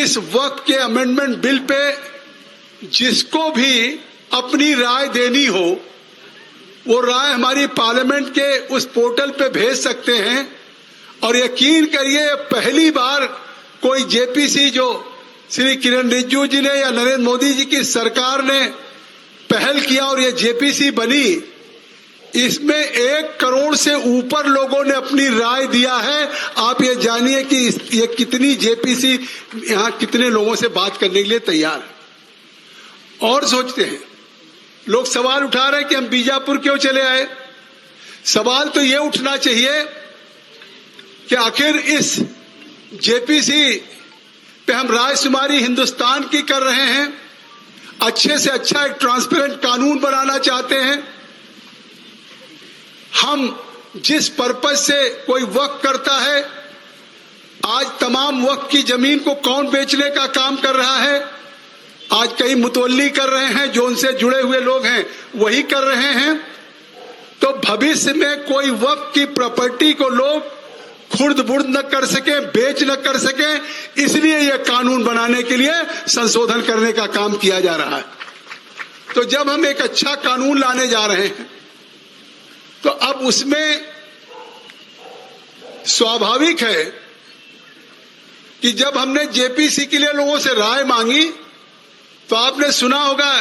इस वक्त के अमेंडमेंट बिल पे जिसको भी अपनी राय देनी हो वो राय हमारी पार्लियामेंट के उस पोर्टल पे भेज सकते हैं। और यकीन करिए पहली बार कोई जेपीसी जो श्री किरण रिजिजू जी ने या नरेंद्र मोदी जी की सरकार ने पहल किया और ये जेपीसी बनी, इसमें 1 करोड़ से ऊपर लोगों ने अपनी राय दिया है। आप ये जानिए कि ये कितनी जेपीसी यहाँ कितने लोगों से बात करने के लिए तैयार है। और सोचते हैं लोग सवाल उठा रहे हैं कि हम बीजापुर क्यों चले आए। सवाल तो ये उठना चाहिए कि आखिर इस जेपीसी पे हम रायशुमारी हिंदुस्तान की कर रहे हैं, अच्छे से अच्छा एक ट्रांसपेरेंट कानून बनाना चाहते हैं। हम जिस पर्पज से कोई वक्फ करता है, आज तमाम वक्फ की जमीन को कौन बेचने का काम कर रहा है, आज कई मुतवल्ली कर रहे हैं, जो उनसे जुड़े हुए लोग हैं वही कर रहे हैं। तो भविष्य में कोई वक्फ की प्रॉपर्टी को लोग खुर्द बुर्द न कर सके, बेच न कर सके, इसलिए यह कानून बनाने के लिए संशोधन करने का काम किया जा रहा है। तो जब हम एक अच्छा कानून लाने जा रहे हैं तो अब उसमें स्वाभाविक है कि जब हमने जेपीसी के लिए लोगों से राय मांगी तो आपने सुना होगा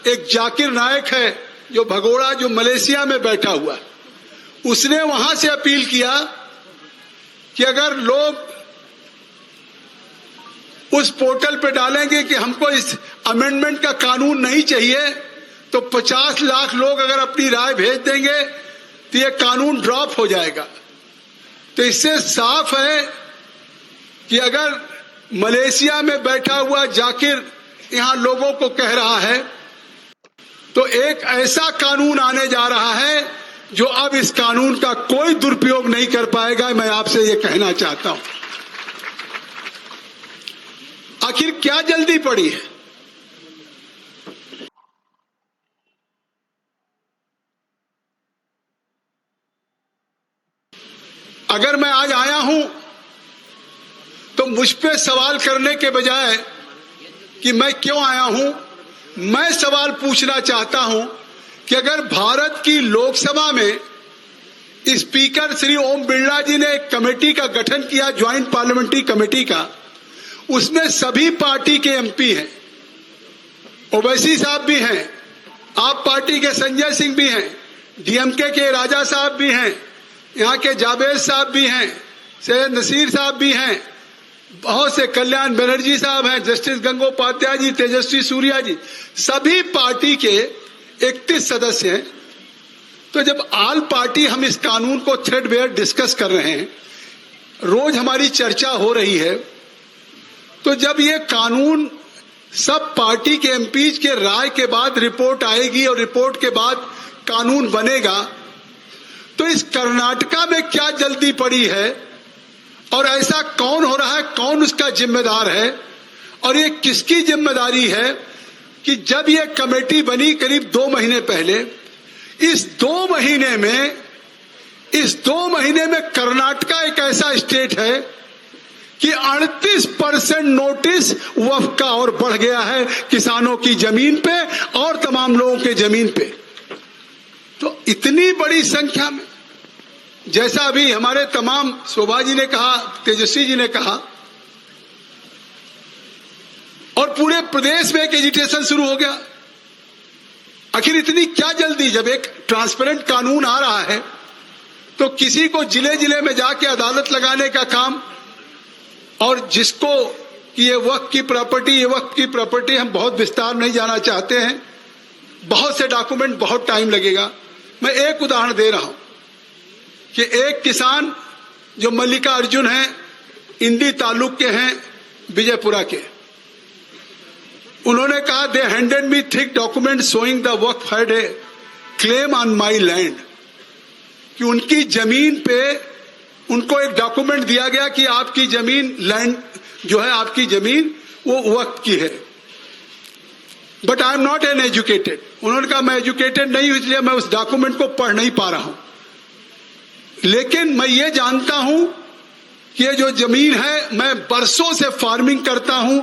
एक जाकिर नायक है जो भगोड़ा, जो मलेशिया में बैठा हुआ, उसने वहां से अपील किया कि अगर लोग उस पोर्टल पे डालेंगे कि हमको इस अमेंडमेंट का कानून नहीं चाहिए, तो 50 लाख लोग अगर अपनी राय भेज देंगे तो ये कानून ड्रॉप हो जाएगा। तो इससे साफ है कि अगर मलेशिया में बैठा हुआ जाकिर यहां लोगों को कह रहा है तो एक ऐसा कानून आने जा रहा है जो अब इस कानून का कोई दुरुपयोग नहीं कर पाएगा। मैं आपसे ये कहना चाहता हूं। आखिर क्या जल्दी पड़ी है? अगर मैं आज आया हूं तो मुझ पे सवाल करने के बजाय कि मैं क्यों आया हूं, मैं सवाल पूछना चाहता हूं कि अगर भारत की लोकसभा में स्पीकर श्री ओम बिरला जी ने एक कमेटी का गठन किया, ज्वाइंट पार्लियामेंट्री कमेटी का, उसमें सभी पार्टी के एमपी हैं, ओवैसी साहब भी हैं, आप पार्टी के संजय सिंह भी हैं, डीएमके के राजा साहब भी हैं, यहाँ के जावेद साहब भी हैं, सैयद नसीर साहब भी हैं, बहुत से कल्याण बनर्जी साहब हैं, जस्टिस गंगोपाध्याय जी, तेजस्वी सूर्या जी, सभी पार्टी के 31 सदस्य हैं। तो जब ऑल पार्टी हम इस कानून को थ्रेडबेयर डिस्कस कर रहे हैं, रोज हमारी चर्चा हो रही है, तो जब ये कानून सब पार्टी के एमपीज के राय के बाद रिपोर्ट आएगी और रिपोर्ट के बाद कानून बनेगा, तो इस कर्नाटका में क्या जल्दी पड़ी है और ऐसा कौन हो रहा है, कौन उसका जिम्मेदार है, और ये किसकी जिम्मेदारी है कि जब ये कमेटी बनी करीब 2 महीने पहले, इस 2 महीने में कर्नाटका एक ऐसा स्टेट है कि 38% नोटिस वक्फ का और बढ़ गया है किसानों की जमीन पे और तमाम लोगों के जमीन पे। तो इतनी बड़ी संख्या में, जैसा अभी हमारे तमाम शोभा जी ने कहा, तेजस्वी जी ने कहा, और पूरे प्रदेश में एक एजिटेशन शुरू हो गया। आखिर इतनी क्या जल्दी? जब एक ट्रांसपेरेंट कानून आ रहा है तो किसी को जिले जिले में जाके अदालत लगाने का काम, और जिसको कि ये वक्फ की प्रॉपर्टी, हम बहुत विस्तार नहीं जाना चाहते हैं, बहुत से डॉक्यूमेंट, बहुत टाइम लगेगा। मैं एक उदाहरण दे रहा हूं कि एक किसान जो मल्लिका अर्जुन हैं, इंडी तालुक के हैं, विजयपुरा के, उन्होंने कहा they handed me thick document showing the Waqf had a claim on my land, कि उनकी जमीन पे उनको एक डॉक्यूमेंट दिया गया कि आपकी जमीन, लैंड जो है आपकी जमीन वो वक्फ की है। But I am not an educated, उन्होंने कहा मैं एजुकेटेड नहीं हूं इसलिए मैं उस डॉक्यूमेंट को पढ़ नहीं पा रहा हूं, लेकिन मैं ये जानता हूं कि ये जो जमीन है, मैं बरसों से फार्मिंग करता हूं,